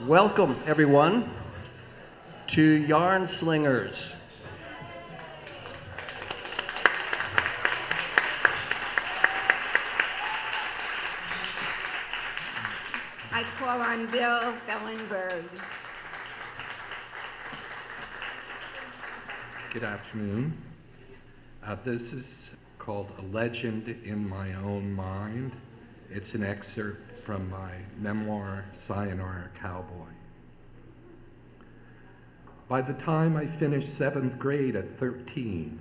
Welcome, everyone, to Yarn Slingers. I call on Bill Fellenberg. Good afternoon. This is called A Legend in My Own Mind. It's an excerpt from my memoir, Sayonara Cowboy. By the time I finished 7th grade at 13,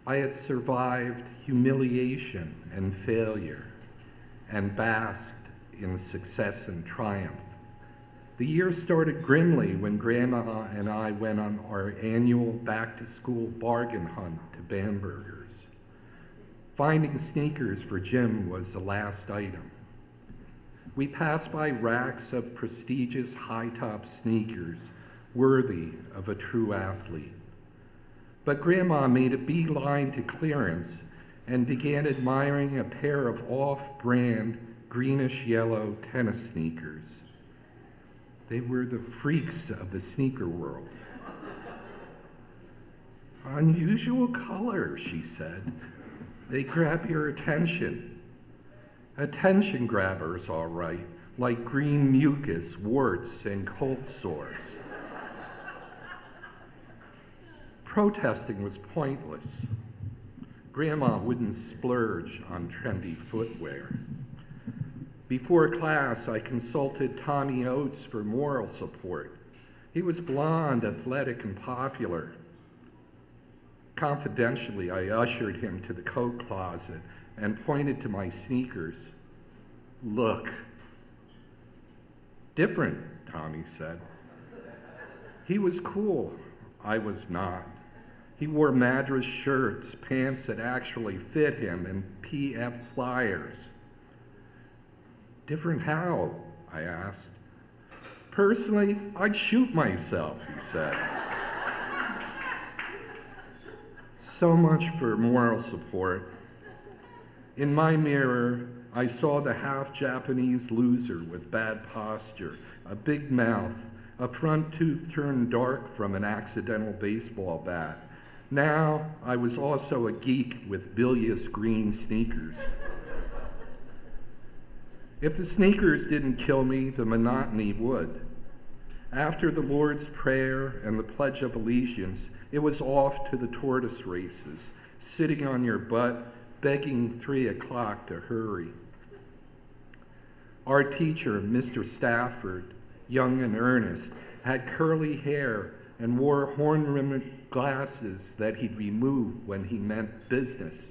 I had survived humiliation and failure and basked in success and triumph. The year started grimly when Grandma and I went on our annual back-to-school bargain hunt to Bamberger's. Finding sneakers for Jim was the last item. We passed by racks of prestigious high-top sneakers worthy of a true athlete. But Grandma made a beeline to clearance and began admiring a pair of off-brand greenish-yellow tennis sneakers. They were the freaks of the sneaker world. Unusual color, she said. They grab your attention. Attention grabbers, all right, like green mucus, warts, and cold sores. Protesting was pointless. Grandma wouldn't splurge on trendy footwear. Before class, I consulted Tommy Oates for moral support. He was blonde, athletic, and popular. Confidentially, I ushered him to the coat closet and pointed to my sneakers. Look. Different, Tommy said. He was cool. I was not. He wore Madras shirts, pants that actually fit him, and PF flyers. Different how? I asked. Personally, I'd shoot myself, he said. So much for moral support. In my mirror, I saw the half-Japanese loser with bad posture, a big mouth, a front tooth turned dark from an accidental baseball bat. Now, I was also a geek with bilious green sneakers. If the sneakers didn't kill me, the monotony would. After the Lord's Prayer and the Pledge of Allegiance, it was off to the tortoise races, sitting on your butt, begging 3 o'clock to hurry. Our teacher, Mr. Stafford, young and earnest, had curly hair and wore horn-rimmed glasses that he'd remove when he meant business.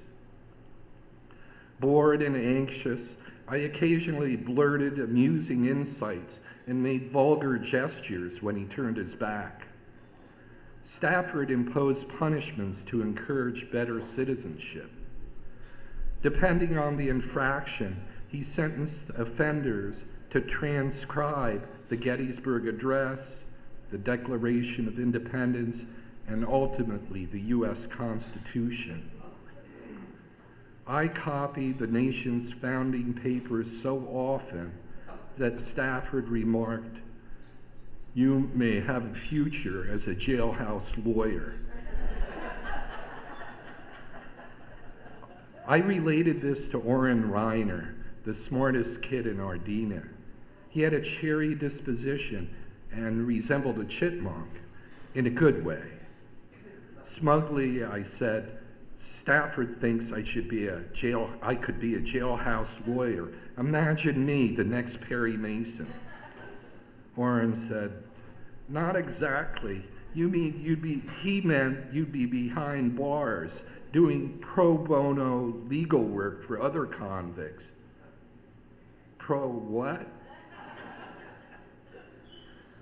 Bored and anxious, I occasionally blurted amusing insights and made vulgar gestures when he turned his back. Stafford imposed punishments to encourage better citizenship. Depending on the infraction, he sentenced offenders to transcribe the Gettysburg Address, the Declaration of Independence, and ultimately the U.S. Constitution. I copied the nation's founding papers so often that Stafford remarked, "You may have a future as a jailhouse lawyer." I related this to Orrin Reiner, the smartest kid in Ardina. He had a cheery disposition and resembled a chipmunk in a good way. Smugly, I said, Stafford thinks I could be a jailhouse lawyer. Imagine me, the next Perry Mason. Orrin said, not exactly. He meant you'd be behind bars doing pro bono legal work for other convicts. Pro what?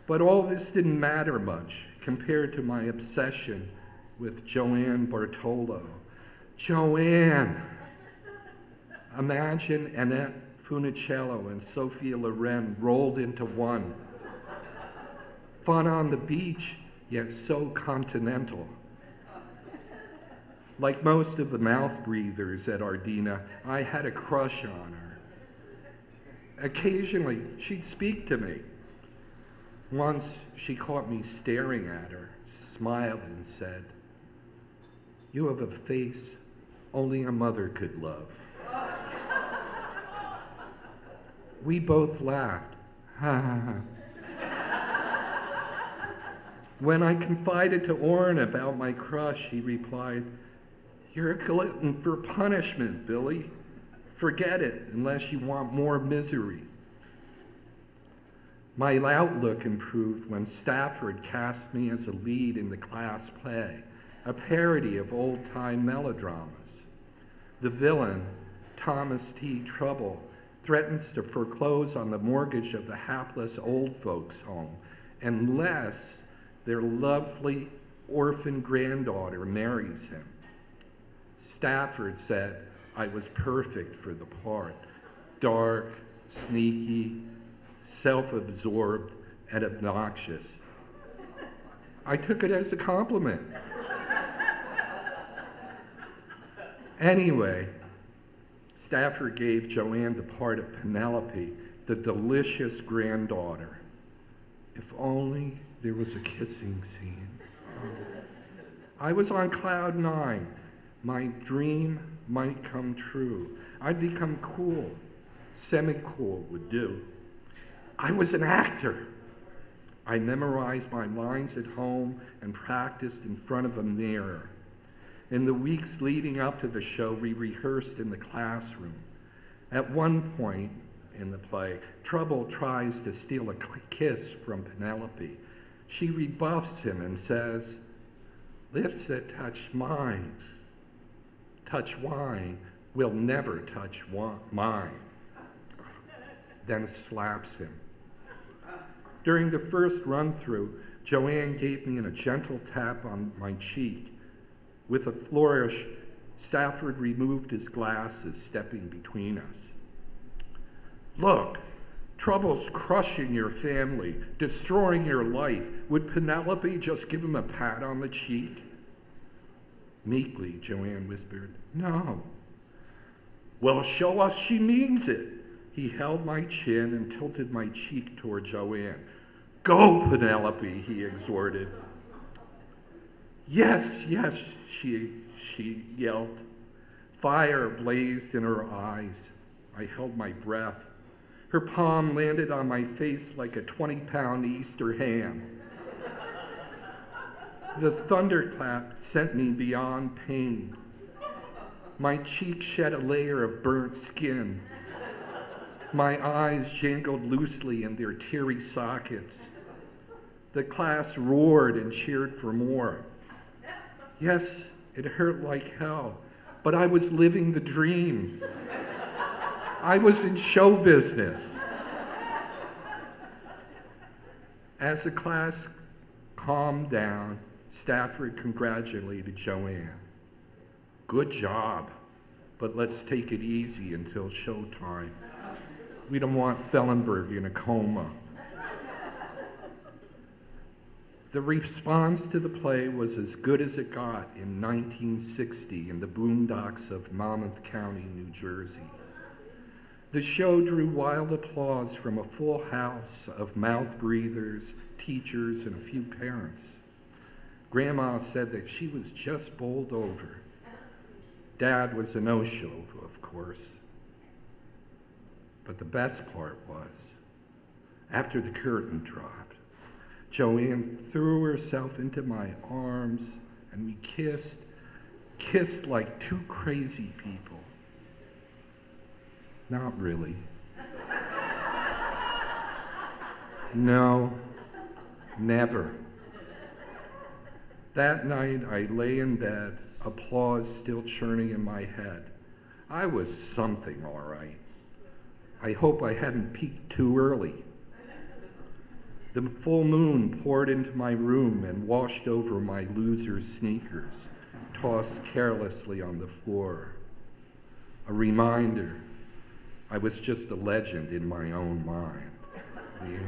But all this didn't matter much compared to my obsession with Joanne Bartolo. Joanne! Imagine Annette Funicello and Sophia Loren rolled into one. Fun on the beach, yet so continental. Like most of the mouth breathers at Ardina, I had a crush on her. Occasionally, she'd speak to me. Once she caught me staring at her, smiled, and said, "You have a face only a mother could love." We both laughed. Ha ha ha. When I confided to Orrin about my crush, he replied, "You're a glutton for punishment, Billy. Forget it unless you want more misery." My outlook improved when Stafford cast me as a lead in the class play, a parody of old-time melodramas. The villain, Thomas T. Trouble, threatens to foreclose on the mortgage of the hapless old folks' home unless their lovely orphan granddaughter marries him. Stafford said I was perfect for the part, dark, sneaky, self-absorbed, and obnoxious. I took it as a compliment. Anyway, Stafford gave Joanne the part of Penelope, the delicious granddaughter. If only there was a kissing scene. I was on cloud 9. My dream might come true. I'd become cool. Semi-cool would do. I was an actor. I memorized my lines at home and practiced in front of a mirror. In the weeks leading up to the show, we rehearsed in the classroom. At one point in the play, Trouble tries to steal a kiss from Penelope. She rebuffs him and says, "Lips that touch wine will never touch mine," then slaps him. During the first run-through, Joanne gave me a gentle tap on my cheek. With a flourish, Stafford removed his glasses, stepping between us. "Look, Trouble's crushing your family, destroying your life. Would Penelope just give him a pat on the cheek?" Meekly, Joanne whispered, "No." "Well, show us she means it." He held my chin and tilted my cheek toward Joanne. "Go, Penelope," he exhorted. Yes, she yelled. Fire blazed in her eyes. I held my breath. Her palm landed on my face like a 20-pound Easter ham. The thunderclap sent me beyond pain. My cheek shed a layer of burnt skin. My eyes jangled loosely in their teary sockets. The class roared and cheered for more. Yes, it hurt like hell, but I was living the dream. I was in show business. As the class calmed down, Stafford congratulated Joanne. "Good job, but let's take it easy until showtime. We don't want Fellenberg in a coma." The response to the play was as good as it got in 1960 in the boondocks of Monmouth County, New Jersey. The show drew wild applause from a full house of mouth breathers, teachers, and a few parents. Grandma said that she was just bowled over. Dad was a no-show, of course. But the best part was, after the curtain dropped, Joanne threw herself into my arms, and we kissed like two crazy people. Not really. No, never. That night, I lay in bed, applause still churning in my head. I was something, all right. I hope I hadn't peaked too early. The full moon poured into my room and washed over my loser sneakers, tossed carelessly on the floor. A reminder, I was just a legend in my own mind. Yeah.